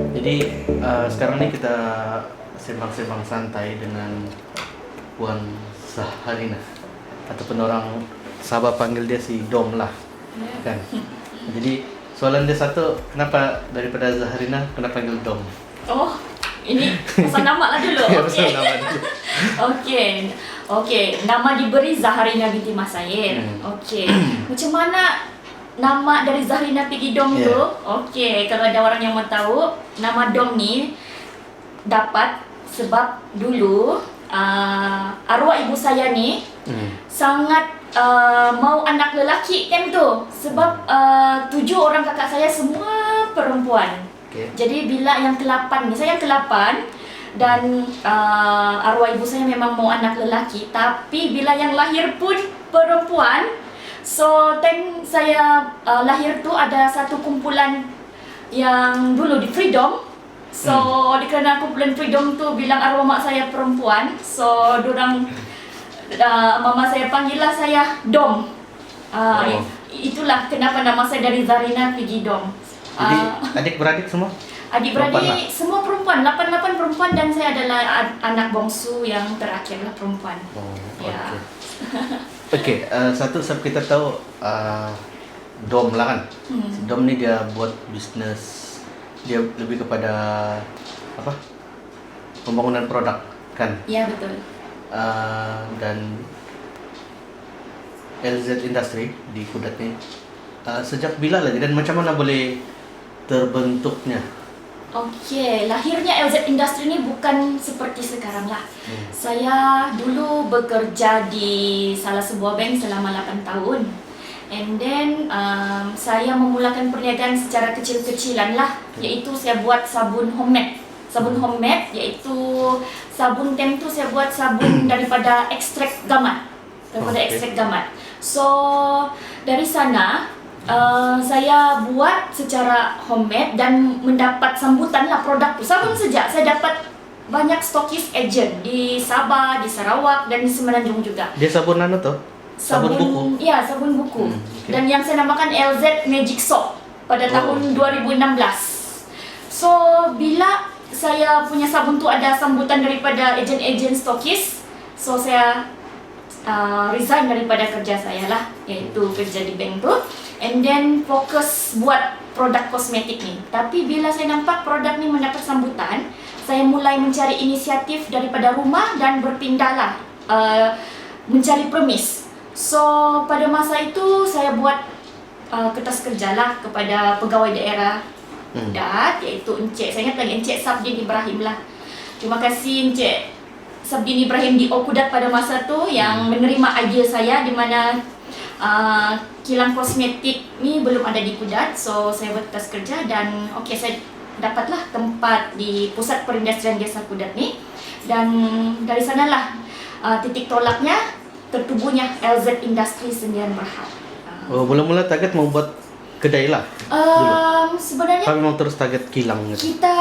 Jadi sekarang ini kita sembang-sembang santai dengan Puan Zaharina, ataupun orang Sabah panggil dia si Dom lah, kan? Jadi soalan dia satu, kenapa daripada Zaharina kenapa panggil Dom? Oh, ini pasal nama lah dulu. Ya, pasal nama dulu. Okey. Okey, nama diberi Zaharina binti Masair. Okey. Macam mana nama dari Zaharina pergi Dom tu? Okey, kalau ada orang yang mau tahu, nama Dom ni dapat sebab dulu arwah ibu saya ni sangat mau anak lelaki kan tu. Sebab 7 orang kakak saya semua perempuan. Okay. Jadi bila yang ke-8 ni, saya yang ke-8 dan arwah ibu saya memang mau anak lelaki, tapi bila yang lahir pun perempuan. So time saya lahir tu ada satu kumpulan yang dulu di Freedom. So kerana kumpulan Freedom tu bilang arwah mak saya perempuan, so dorang mama saya panggillah saya Dom. Itulah kenapa nama saya dari Zarina pergi Dom. Jadi adik-beradik semua? Adik-beradik semua perempuan, 8 perempuan, dan saya adalah anak bongsu yang terakhir lah perempuan. Oh, Ya. Okey, satu sebab kita tahu Dom lah kan. Dom ni dia buat bisnes, dia lebih kepada apa? Pembangunan produk kan. Ya, betul. Dan LZ Industry di Kudat ni sejak bila lagi dan macam mana boleh terbentuknya? Okey, lahirnya LZ Industry ni bukan seperti sekarang lah. Saya dulu bekerja di salah sebuah bank selama 8 tahun. And then saya memulakan perniagaan secara kecil-kecilan lah, iaitu saya buat sabun homemade. Sabun homemade iaitu sabun tem tu saya buat sabun daripada ekstrak gamat. Ekstrak gamat. So dari sana saya buat secara homemade dan mendapat sambutan lah produk tu. Sabun saja saya dapat banyak stokis agent di Sabah, di Sarawak dan di Semenanjung juga. Dia sabun apa tu? Sabun buku. Ya, sabun buku. Okay. Dan yang saya namakan LZ Magic Soap pada tahun 2016. So bila saya punya sabun tu ada sambutan daripada agent-agent stokis, so saya resign daripada kerja saya lah, iaitu kerja di bank tu, and then fokus buat produk kosmetik ni. Tapi bila saya nampak produk ni mendapat sambutan, saya mulai mencari inisiatif daripada rumah dan berpindahlah mencari premis. So pada masa itu saya buat kertas kerja lah kepada pegawai daerah Kudat, iaitu Encik, saya ingat lagi Encik Sabdin Ibrahim lah. Terima kasih Encik Sabdin Ibrahim di Kudat pada masa tu yang menerima idea saya, di mana kilang kosmetik ni belum ada di Kudat. So saya buat kertas kerja dan saya dapatlah tempat di Pusat Perindustrian Desa Kudat ni, dan dari sanalah titik tolaknya tertubuhnya LZ Industry Sendirian Berhad. Oh, mula-mula target mau buat kedai lah sebenarnya kami memang terus target kilang gitu. Kita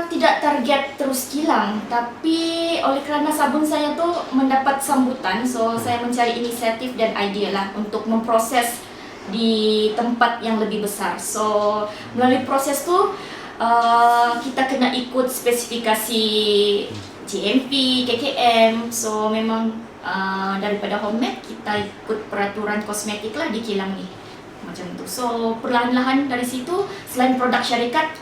tidak target terus kilang, tapi oleh kerana sabun saya tu mendapat sambutan, so saya mencari inisiatif dan idea lah untuk memproses di tempat yang lebih besar. So melalui proses tu kita kena ikut spesifikasi GMP, KKM. So memang daripada homemade kita ikut peraturan kosmetik lah di kilang ni. Macam tu. So perlahan-lahan dari situ, selain produk syarikat,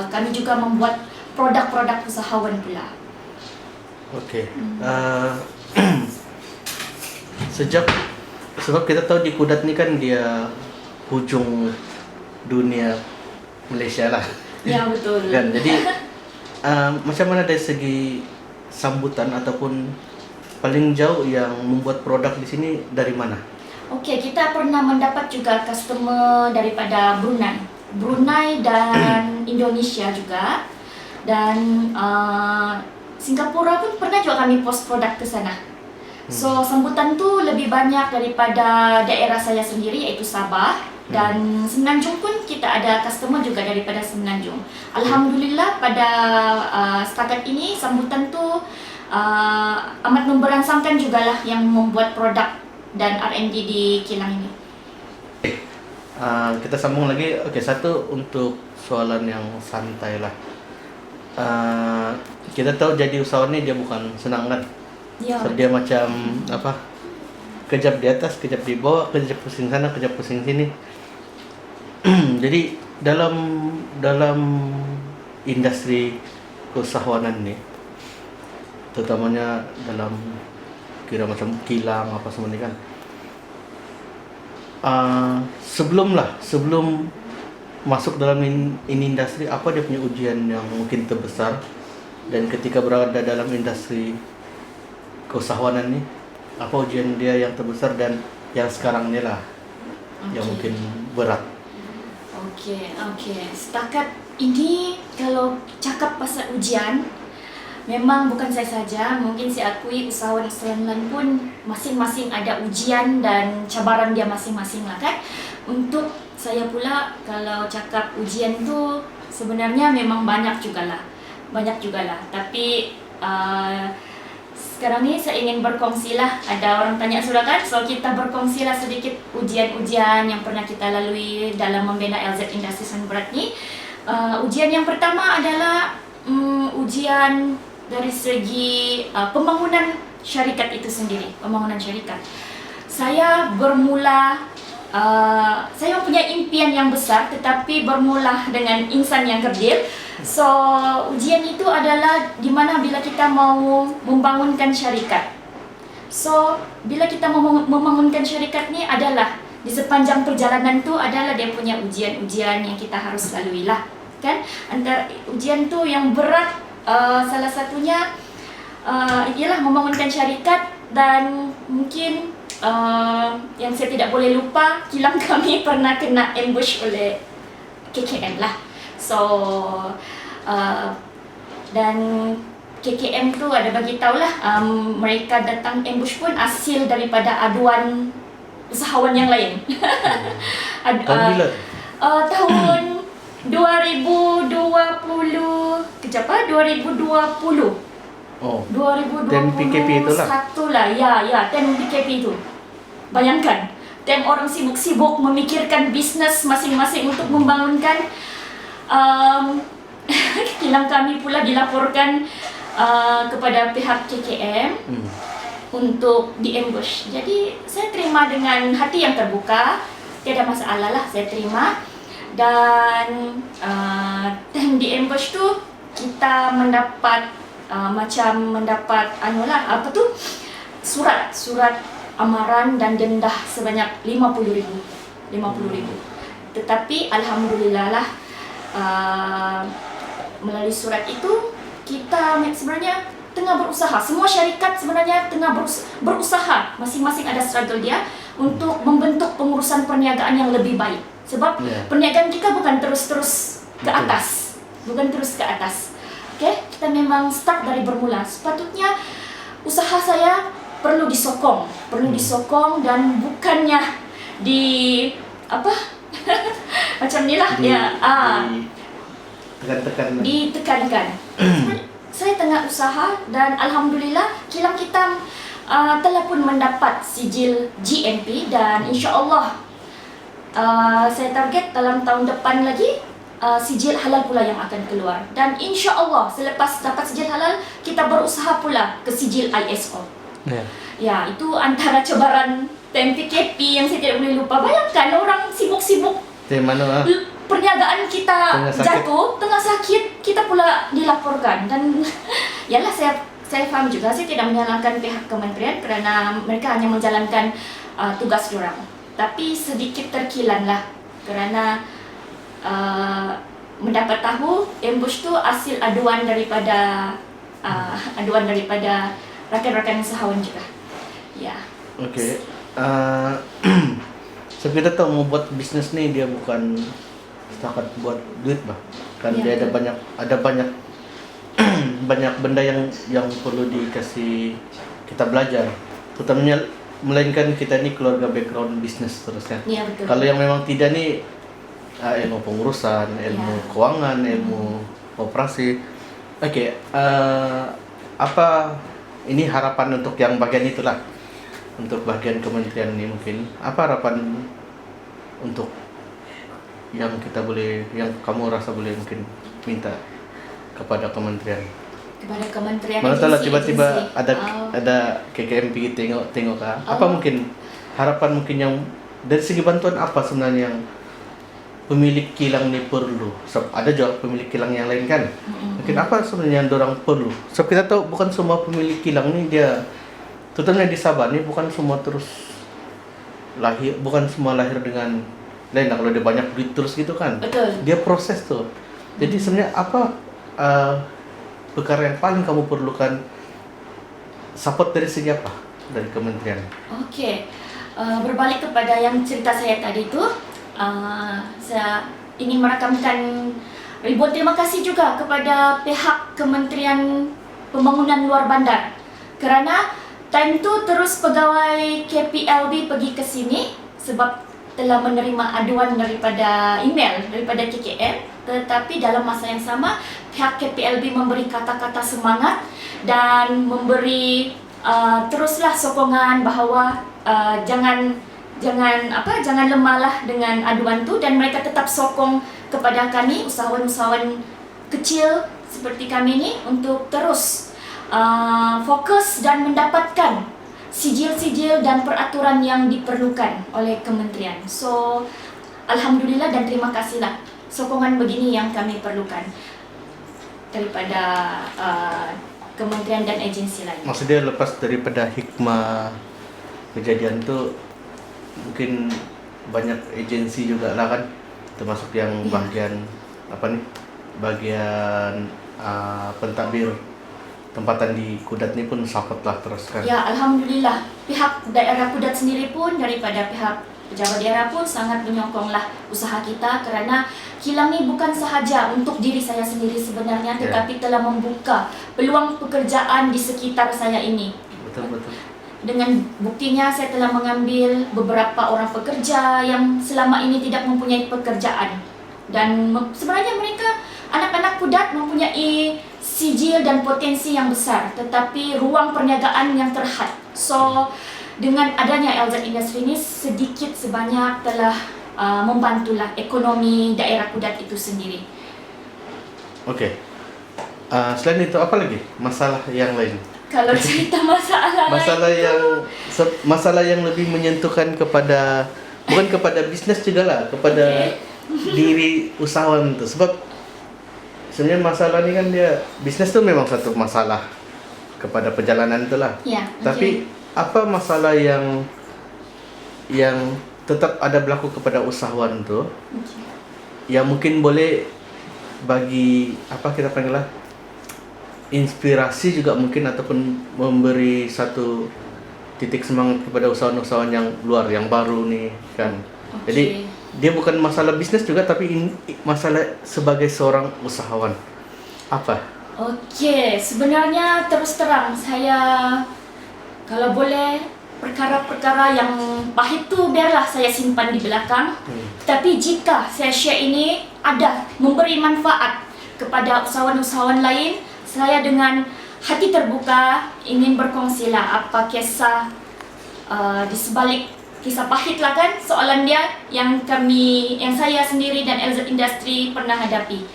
kami juga membuat produk-produk usahawan pula. Okey. Sebab kita tahu di Kudat ni kan dia hujung dunia Malaysia lah. Ya, betul. Kan? Jadi macam mana dari segi sambutan ataupun paling jauh yang membuat produk di sini dari mana? Okey, kita pernah mendapat juga customer daripada Brunei dan Indonesia juga, dan Singapura pun pernah juga kami post produk ke sana. So sambutan tu lebih banyak daripada daerah saya sendiri, iaitu Sabah, dan Semenanjung pun kita ada customer juga daripada Semenanjung. Alhamdulillah pada setakat ini sambutan tu amat memberangsangkan jugalah yang membuat produk dan R&D di kilang ini. Kita sambung lagi. Okey, satu untuk soalan yang santai lah. kita tahu jadi usahawan ini dia bukan senang kan. Ya. So, dia macam apa? Kejap di atas, kejap di bawah, kejap pusing sana, kejap pusing sini. Jadi dalam industri keusahawanan nih, terutamanya dalam kira macam kilang apa semua ini kan, sebelum masuk dalam ini industri, apa dia punya ujian yang mungkin terbesar, dan ketika berada dalam industri keusahawanan nih, apa ujian dia yang terbesar dan yang sekarang ini lah yang mungkin berat. Okey. Setakat ini kalau cakap pasal ujian, memang bukan saya saja, mungkin saya akui usahawan-usahawan lain pun masing-masing ada ujian dan cabaran dia masing-masing lah kan. Untuk saya pula, kalau cakap ujian tu sebenarnya memang banyak jugalah. Tapi sekarang ni saya ingin berkongsi lah. Ada orang tanya sudah kan, so kita berkongsi lah sedikit ujian-ujian yang pernah kita lalui dalam membina LZ Industri Semen Berat ni. Ujian yang pertama adalah ujian dari segi pembangunan syarikat itu sendiri. Saya bermula, saya mempunyai impian yang besar, tetapi bermula dengan insan yang kerdil. So, ujian itu adalah di mana bila kita mau membangunkan syarikat. So, bila kita membangunkan syarikat ni adalah di sepanjang perjalanan tu adalah dia punya ujian-ujian yang kita harus lalui lah, kan? Antara ujian tu yang berat, salah satunya ialah membangunkan syarikat, dan mungkin yang saya tidak boleh lupa, kilang kami pernah kena ambush oleh KKM lah. So dan KKM tu ada bagi tahulah, mereka datang ambush pun hasil daripada aduan usahawan yang lain. Tahun bila? Tahun 2020. Kejap, 2020. Oh, 2021 10 PKP itulah. Ya, 10 PKP itu. Bayangkan, 10 orang sibuk-sibuk memikirkan bisnes masing-masing untuk membangunkan. Kilang kami pula dilaporkan kepada pihak KKM untuk di-ambush. Jadi saya terima dengan hati yang terbuka, tiada masalah lah, saya terima. Dan time di-ambush tu kita mendapat surat amaran dan denda sebanyak 50,000. Tetapi alhamdulillah lah, melalui surat itu kita sebenarnya tengah berusaha. Semua syarikat sebenarnya tengah berusaha, masing-masing ada struggle dia untuk membentuk pengurusan perniagaan yang lebih baik. Sebab perniagaan kita bukan terus ke atas. Okay? Kita memang start dari bermula. Sepatutnya usaha saya perlu disokong dan bukannya macam ni lah, ditekankan. Saya tengah usaha dan alhamdulillah kilang kita telah pun mendapat sijil GMP, dan insya-Allah saya target dalam tahun depan lagi sijil halal pula yang akan keluar, dan insya-Allah selepas dapat sijil halal kita berusaha pula ke sijil ISO. Ya, itu antara cabaran PKP yang saya tidak boleh lupa. Bayangkan orang sibuk-sibuk, perniagaan kita jatuh, tengah sakit, kita pula dilaporkan. Dan yalah, saya faham juga, saya tidak menyalahkan pihak kementerian kerana mereka hanya menjalankan tugas diorang. Tapi sedikit terkilan lah kerana mendapat tahu ambush tu hasil aduan daripada rakan-rakan usahawan juga. Ya. Okey. So kita tahu mau buat bisnes ni dia bukan setakat buat duit bah. Kan dia ada banyak banyak benda yang perlu dikasih kita belajar. Terutamanya melainkan kita ni keluarga background bisnes terus kan. Ya, betul. Kalau yang memang tidak ni ilmu pengurusan, ilmu keuangan, ilmu operasi. Okey, apa ini harapan untuk yang bagian itulah, untuk bagian kementerian ini mungkin apa harapan untuk yang kamu rasa boleh mungkin minta? kepada kementerian? Kepada kementerian Mana tahu lah agensi. tiba-tiba Oh. ada KKMP tengok kah? Apa Oh. mungkin harapan mungkin yang dari segi bantuan apa sebenarnya yang pemilik kilang ni perlu? Sebab ada juga pemilik kilang yang lain kan. Mungkin apa sebenarnya yang dorang perlu? Sebab kita tahu bukan semua pemilik kilang ni dia, terutama di Sabah ni bukan semua bukan semua lahir dengan lain lah. Kalau dia banyak duit terus gitu kan. Betul. Dia proses tuh. Jadi sebenarnya apa perkara yang paling kamu perlukan, support dari segi apa dari kementerian? Okey. Berbalik kepada yang cerita saya tadi tu, saya ingin merakamkan ribuan terima kasih juga kepada pihak Kementerian Pembangunan Luar Bandar, kerana time tu terus pegawai KPLB pergi ke sini sebab telah menerima aduan daripada email daripada KKM, tetapi dalam masa yang sama pihak KPLB memberi kata-kata semangat dan memberi teruslah sokongan bahawa jangan lemahlah dengan aduan tu, dan mereka tetap sokong kepada kami usahawan-usahawan kecil seperti kami ni untuk terus fokus dan mendapatkan sijil-sijil dan peraturan yang diperlukan oleh kementerian. So alhamdulillah dan terima kasihlah, sokongan begini yang kami perlukan daripada kementerian dan agensi lain. Maksudnya lepas daripada hikmah kejadian tu, mungkin banyak agensi juga lah kan, termasuk yang bagian bagian pentadbir tempatan di Kudat ni pun support lah terus kan. Ya, alhamdulillah pihak daerah Kudat sendiri pun daripada pihak pejabat daerah pun sangat menyokonglah usaha kita, kerana kilang ni bukan sahaja untuk diri saya sendiri sebenarnya, tetapi telah membuka peluang pekerjaan di sekitar saya ini. Betul. Dengan buktinya saya telah mengambil beberapa orang pekerja yang selama ini tidak mempunyai pekerjaan, dan sebenarnya mereka anak-anak Kudat mempunyai sijil dan potensi yang besar, tetapi ruang perniagaan yang terhad. So dengan adanya LZ Industri ini sedikit sebanyak telah membantulah ekonomi daerah Kudat itu sendiri. Okey. Selain itu apa lagi masalah yang lain? Kalau cerita Masalah yang lebih menyentuhkan kepada, bukan kepada bisnes juga lah, kepada diri usahawan tu. Sebab sebenarnya masalah ni kan bisnes tu memang satu masalah kepada perjalanan tu lah. Ya, Tapi apa masalah yang tetap ada berlaku kepada usahawan tu, yang mungkin boleh bagi kita panggil lah, inspirasi juga mungkin, ataupun memberi satu titik semangat kepada usahawan-usahawan yang luar, yang baru ni kan. Jadi dia bukan masalah bisnes juga, tapi masalah sebagai seorang usahawan. Apa? Okey, sebenarnya terus terang saya, kalau boleh, perkara-perkara yang pahit tu biarlah saya simpan di belakang. Tapi jika saya share ini ada memberi manfaat kepada usahawan-usahawan lain, saya dengan hati terbuka ingin berkongsilah apa kisah di sebalik kisah pahit lah kan soalan dia yang saya sendiri dan LZ Industri pernah hadapi.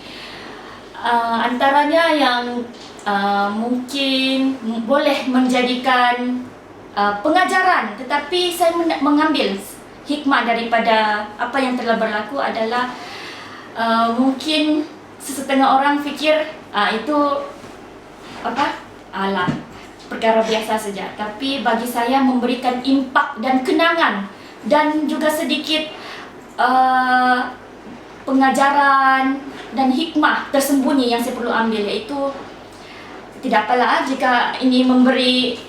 Antaranya yang mungkin boleh menjadikan pengajaran, tetapi saya mengambil hikmah daripada apa yang telah berlaku adalah mungkin sesetengah orang fikir itu perkara biasa saja, tapi bagi saya memberikan impak dan kenangan, dan juga sedikit pengajaran dan hikmah tersembunyi yang saya perlu ambil, iaitu tidak apalah jika ini memberi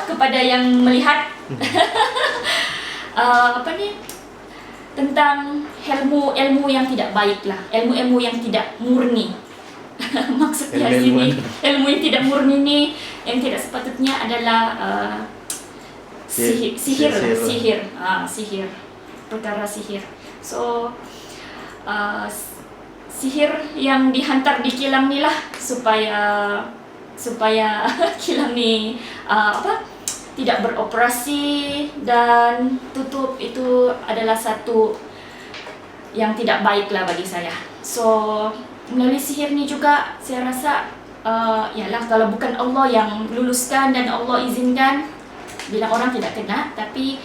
kepada yang melihat tentang ilmu yang tidak baiklah, ilmu yang tidak murni. Maksudnya sini ilmu yang tidak murni ni, yang tidak sepatutnya adalah sihir, perkara sihir. So sihir yang dihantar di kilang ni lah supaya kilang ni tidak beroperasi dan tutup, itu adalah satu yang tidak baik lah bagi saya. So melalui sihir ni juga saya rasa yalah, kalau bukan Allah yang luluskan dan Allah izinkan, bila orang tidak kena. Tapi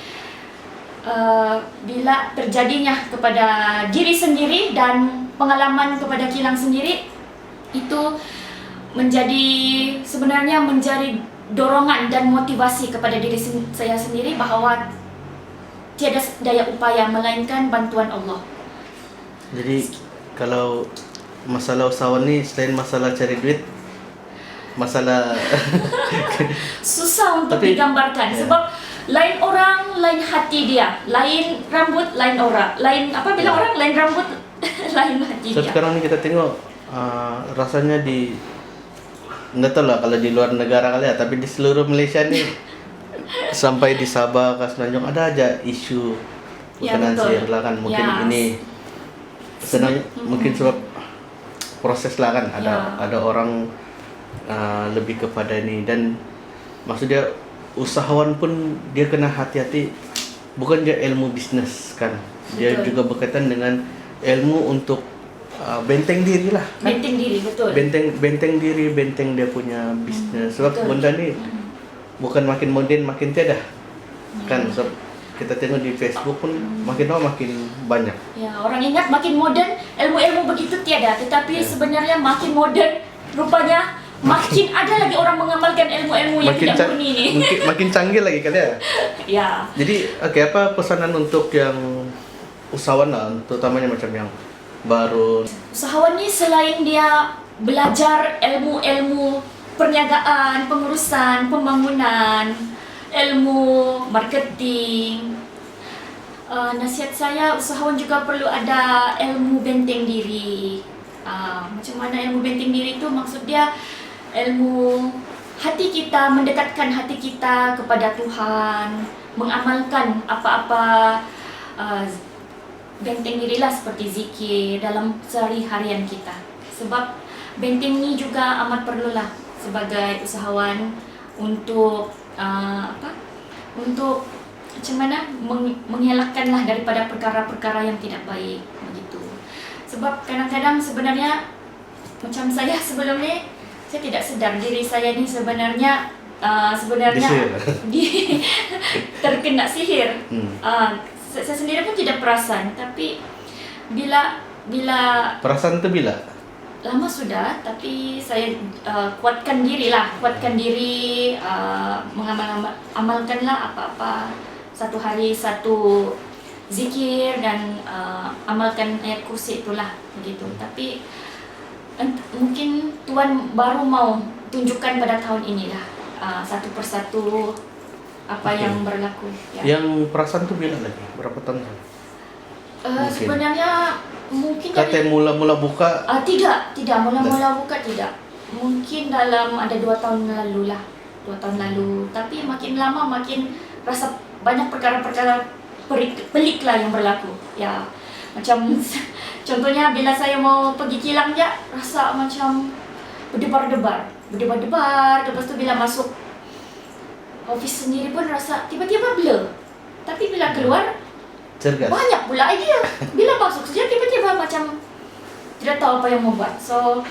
bila terjadinya kepada diri sendiri dan pengalaman kepada kilang sendiri, itu sebenarnya menjadi dorongan dan motivasi kepada diri saya sendiri bahawa tiada daya upaya melainkan bantuan Allah. Jadi kalau masalah usahawan ni selain masalah cari duit, masalah susah untuk Tapi, digambarkan sebab lain orang, lain hati dia, lain rambut, lain orang, lain bila orang lain rambut, lain hati So dia. sekarang ni kita tengok rasanya nggak tahu lah kalau di luar negara kali ya, tapi di seluruh Malaysia ni sampai di Sabah ke Semenanjung ada aja isu Ya, berkenaan betul. sihir lah kan. Mungkin Ya. ini senang mungkin sebab proses lah kan, ada orang lebih kepada ini, dan maksudnya usahawan pun dia kena hati-hati, bukan dia ilmu bisnes kan, dia Betul. juga berkaitan dengan ilmu untuk benteng diri lah kan? Benteng diri, betul. benteng diri, benteng dia punya bisnes. Sebab betul. benda ni bukan makin moden makin tiada kan. Sebab kita tengok di Facebook pun makin lama makin banyak. Ya, orang ingat makin moden, ilmu-ilmu begitu tiada, tetapi sebenarnya makin moden rupanya makin ada lagi orang mengamalkan ilmu-ilmu yang tidak murni ni. makin canggih lagi kali ya. Ya. Jadi apa pesanan untuk yang usahawan lah, terutamanya macam yang baru? Usahawan ni selain dia belajar ilmu-ilmu perniagaan, pengurusan, pembangunan, ilmu marketing, nasihat saya, usahawan juga perlu ada ilmu benteng diri. Macam mana ilmu benteng diri itu? Maksud dia ilmu hati kita, mendekatkan hati kita kepada Tuhan, mengamalkan apa-apa benteng dirilah seperti zikir dalam sehari-harian kita. Sebab benteng ni juga amat perlulah sebagai usahawan untuk untuk macam mana mengelakkanlah daripada perkara-perkara yang tidak baik begitu. Sebab kadang-kadang sebenarnya macam saya sebelum ni, saya tidak sedar diri saya ni sebenarnya terkena sihir. Saya sendiri pun tidak perasan, tapi bila Perasaan tu bila? lama sudah, tapi saya kuatkan diri, amalkanlah apa-apa, satu hari satu zikir dan amalkan ayat kursi itulah begitu. Tapi mungkin Tuhan baru mau tunjukkan pada tahun inilah satu persatu apa yang berlaku. Ya. Yang perasaan tu bila lagi? Berapa tahun? Sebenarnya mungkin Kata mula-mula buka tidak mula-mula buka tidak. Mungkin dalam ada 2 tahun lalu lah. 2 tahun lalu. Tapi makin lama makin rasa banyak perkara-perkara pelik lah yang berlaku. Ya. Macam contohnya bila saya mau pergi kilang je, rasa macam berdebar-debar. Lepas tu bila masuk office sendiri pun rasa tiba-tiba blur. Tapi bila keluar cergas. banyak pula idea. Bila masuk saja tiba-tiba macam tidak tahu apa yang mau buat. So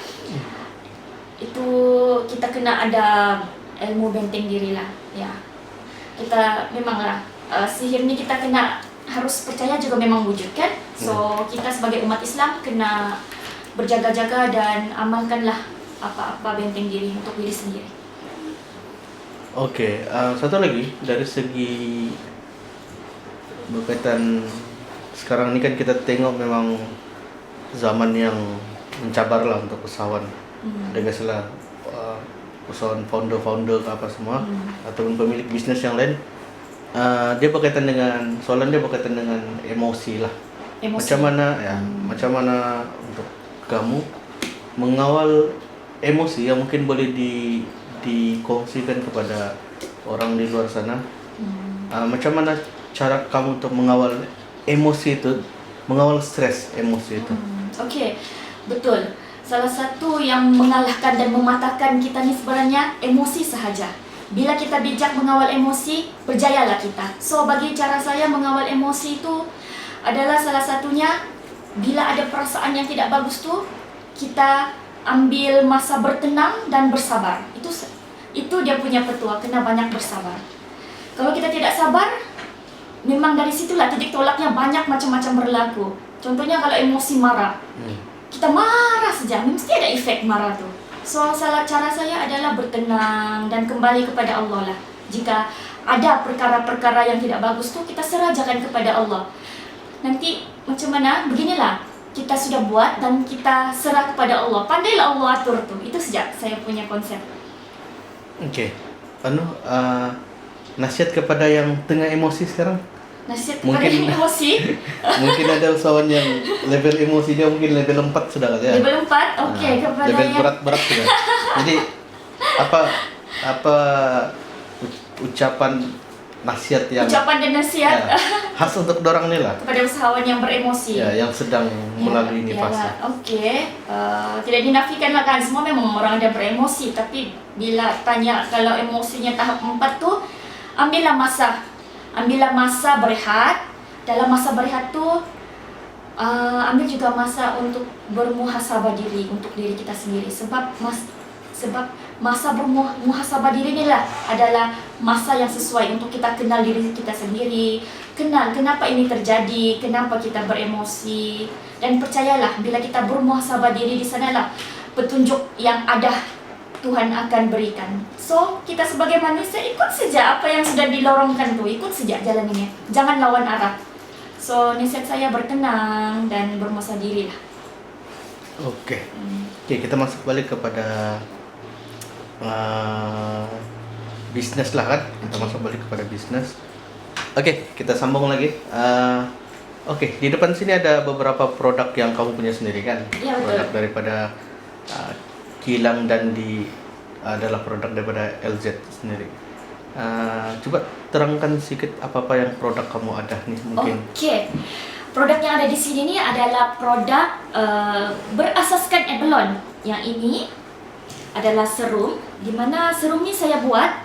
itu kita kena ada ilmu benteng diri lah. Ya. Kita memanglah sihir ni kita kena harus percaya juga memang wujud kan. So kita sebagai umat Islam kena berjaga-jaga dan amalkanlah apa-apa benteng diri untuk diri sendiri. Okey, satu lagi dari segi berkaitan sekarang ni kan kita tengok memang zaman yang mencabar lah untuk usahawan. Dengan salah usahawan founder ke apa semua ataupun pemilik bisnes yang lain, dia berkaitan dengan soalan dia berkaitan dengan emosi lah. Macam mana untuk kamu mengawal emosi yang mungkin boleh dikongsikan kepada orang di luar sana. Macam mana cara kamu untuk mengawal emosi itu, mengawal stres emosi itu? Okey, betul. Salah satu yang mengalahkan dan mematahkan kita ni sebenarnya emosi sahaja. Bila kita bijak mengawal emosi, berjayalah kita. So bagi cara saya mengawal emosi itu adalah salah satunya bila ada perasaan yang tidak bagus tu, kita ambil masa bertenang dan bersabar. Itu dia punya petua, kena banyak bersabar. Kalau kita tidak sabar, memang dari situlah titik tolaknya banyak macam-macam berlaku. Contohnya kalau emosi marah, kita marah saja, mesti ada efek marah tuh. So, cara saya adalah bertenang dan kembali kepada Allah lah. Jika ada perkara-perkara yang tidak bagus tuh, kita serahkan kepada Allah. Nanti macam mana? Beginilah, kita sudah buat dan kita serah kepada Allah. Pandailah Allah atur tuh. Itu saja saya punya konsep. Oke. Nasihat kepada yang tengah emosi sekarang? Nasihat kepada yang emosi? Mungkin ada usahawan yang level emosi dia mungkin level 4 sudah kali ya? Level 4? Oke, kepada level yang... berat-berat sudah. Jadi, apa ucapan nasihat yang... Ucapan dan nasihat khas untuk dorang ni lah. kepada usahawan yang beremosi. Ya, yang sedang melalui ini fase. Oke. Tidak dinafikan lah kan, semua memang orang ada beremosi. Tapi bila tanya kalau emosinya tahap 4 tuh, ambillah masa berehat. Dalam masa berehat tuh ambil juga masa untuk bermuhasabah diri untuk diri kita sendiri. Sebab masa bermuhasabah diri inilah adalah masa yang sesuai untuk kita kenal diri kita sendiri, kenal kenapa ini terjadi, kenapa kita beremosi. Dan percayalah, bila kita bermuhasabah diri, di sanalah petunjuk yang ada Tuhan akan berikan. So, kita sebagai manusia ikut saja apa yang sudah dilorongkan tuh, ikut saja jalan ini. Jangan lawan arah. So, nasihat saya bertenang dan bermuhasabah diri lah. Oke, kita masuk balik kepada bisnes lah kan. Kita masuk balik kepada bisnes. Oke, kita sambung lagi. Oke, di depan sini ada beberapa produk yang kamu punya sendiri kan? Iya, betul. Produk daripada kilang dan adalah produk daripada LZ sendiri. Coba terangkan sedikit apa-apa yang produk kamu ada nih mungkin. Oke. Produk yang ada di sini ni adalah produk berasaskan abalone. Yang ini adalah serum, di mana serum ni saya buat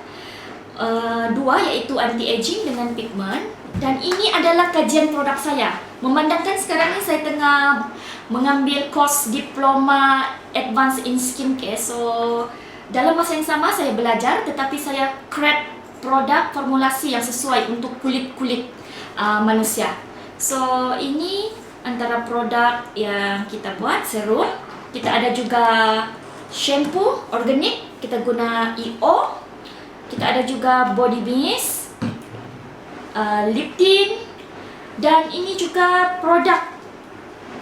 dua, iaitu anti-aging dengan pigment. Dan ini adalah kajian produk saya. Memandangkan sekarang ni saya tengah mengambil kos diploma advance in skincare. So, dalam masa yang sama saya belajar, tetapi saya create produk formulasi yang sesuai untuk kulit-kulit manusia. So, ini antara produk yang kita buat, serum. Kita ada juga shampoo organik, kita guna EO. Kita ada juga body mist, lip tint, dan ini juga produk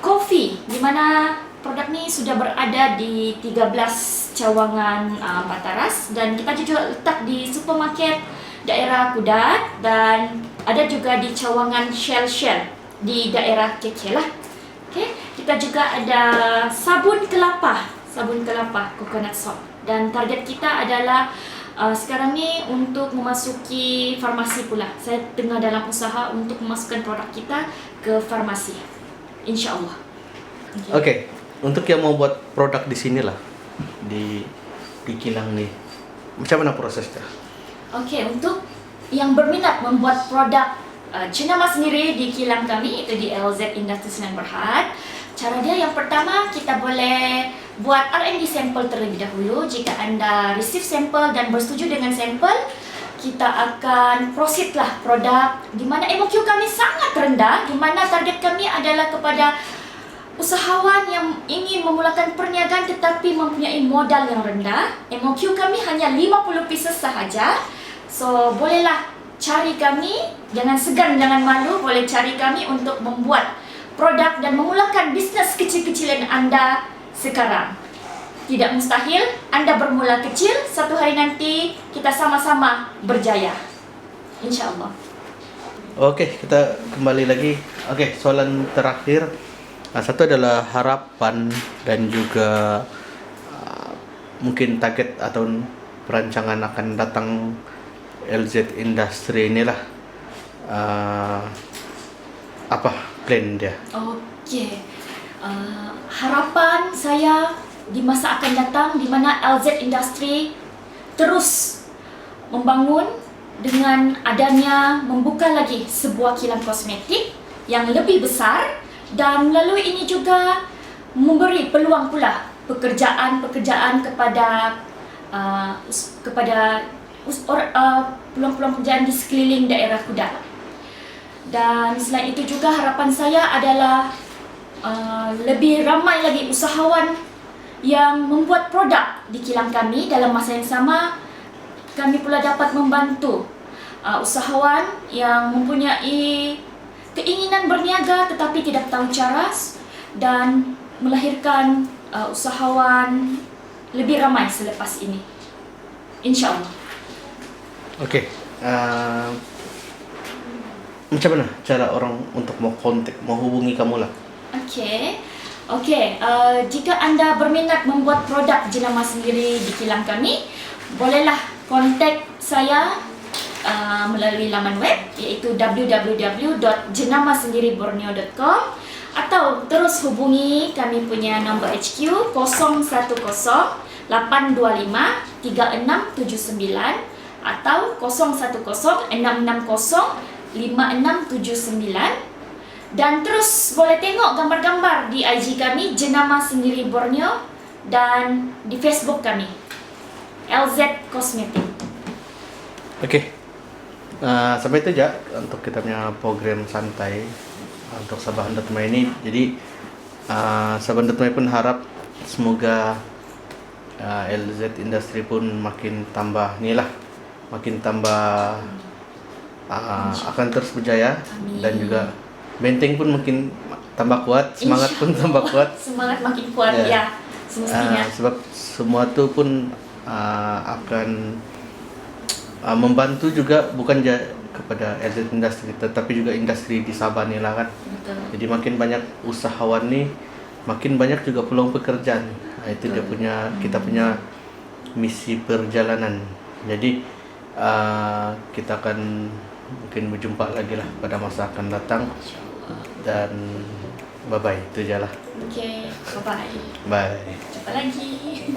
kopi, di mana produk ni sudah berada di 13 cawangan Pataras, dan kita juga letak di supermarket daerah Kudat, dan ada juga di cawangan Shell di daerah KK lah. Okay. Kita juga ada sabun kelapa coconut soap, dan target kita adalah sekarang ni untuk memasuki farmasi pula. Saya tengah dalam usaha untuk memasukkan produk kita ke farmasi, insya-Allah. Oke. Untuk yang mau buat produk di sini lah, di kilang nih, macam mana prosesnya? Oke, untuk yang berminat membuat produk jenama sendiri di kilang kami, itu di LZ Industri Sdn Bhd, cara dia yang pertama, kita boleh buat R&D sampel terlebih dahulu. Jika anda receive sampel dan bersetuju dengan sampel, kita akan proceed lah produk, di mana MOQ kami sangat rendah, di mana target kami adalah kepada usahawan yang ingin memulakan perniagaan tetapi mempunyai modal yang rendah. MOQ kami hanya 50 pieces sahaja. So, bolehlah cari kami, jangan segan, jangan malu, boleh cari kami untuk membuat produk dan memulakan bisnes kecil-kecilan anda sekarang. Tidak mustahil, anda bermula kecil, satu hari nanti kita sama-sama berjaya, insya-Allah. Oke, kita kembali lagi. Oke, soalan terakhir. Satu adalah harapan dan juga mungkin target atau perancangan akan datang LZ Industri inilah. Apa plan dia? Oke. Harapan saya di masa akan datang, di mana LZ Industri terus membangun dengan adanya membuka lagi sebuah kilang kosmetik yang lebih besar, dan melalui ini juga memberi peluang pula pekerjaan-pekerjaan kepada peluang-peluang pekerjaan di sekeliling daerah Kudat. Dan selain itu juga harapan saya adalah lebih ramai lagi usahawan yang membuat produk di kilang kami. Dalam masa yang sama, kami pula dapat membantu usahawan yang mempunyai keinginan berniaga tetapi tidak tahu cara, dan melahirkan usahawan lebih ramai selepas ini, InsyaAllah. Okey. Macam mana cara orang untuk mau kontak, mau hubungi kamu lah? Okey. Jika anda berminat membuat produk jenama sendiri di kilang kami, bolehlah kontak saya melalui laman web iaitu www.jenamasendiribborneo.com, atau terus hubungi kami punya nombor HQ 010 825 3679 atau 010 660 5679, dan terus boleh tengok gambar-gambar di IG kami Jenama Sendiri Borneo, dan di Facebook kami LZ Cosmetic. Okey. Sampai itu aja untuk kita punya program santai untuk Sabah Anda Temai ini. Jadi Sabah Anda Temai pun harap semoga LZ Industri pun makin tambah makin tambah akan terus berjaya. Amin. Dan juga Benteng pun makin tambah kuat, semangat pun tambah kuat. Semangat makin kuat ya, semestinya. Sebab semua tu pun akan membantu juga bukan kepada LZ Industri tetapi juga industri di Sabah ni lah kan. Betul. Jadi makin banyak usahawan ni, makin banyak juga peluang pekerjaan. Itu dia punya, kita punya misi perjalanan. Jadi kita akan mungkin berjumpa lagi lah pada masa akan datang. Dan bye bye, itu je lah. Okey, bye-bye. Bye. Jumpa lagi.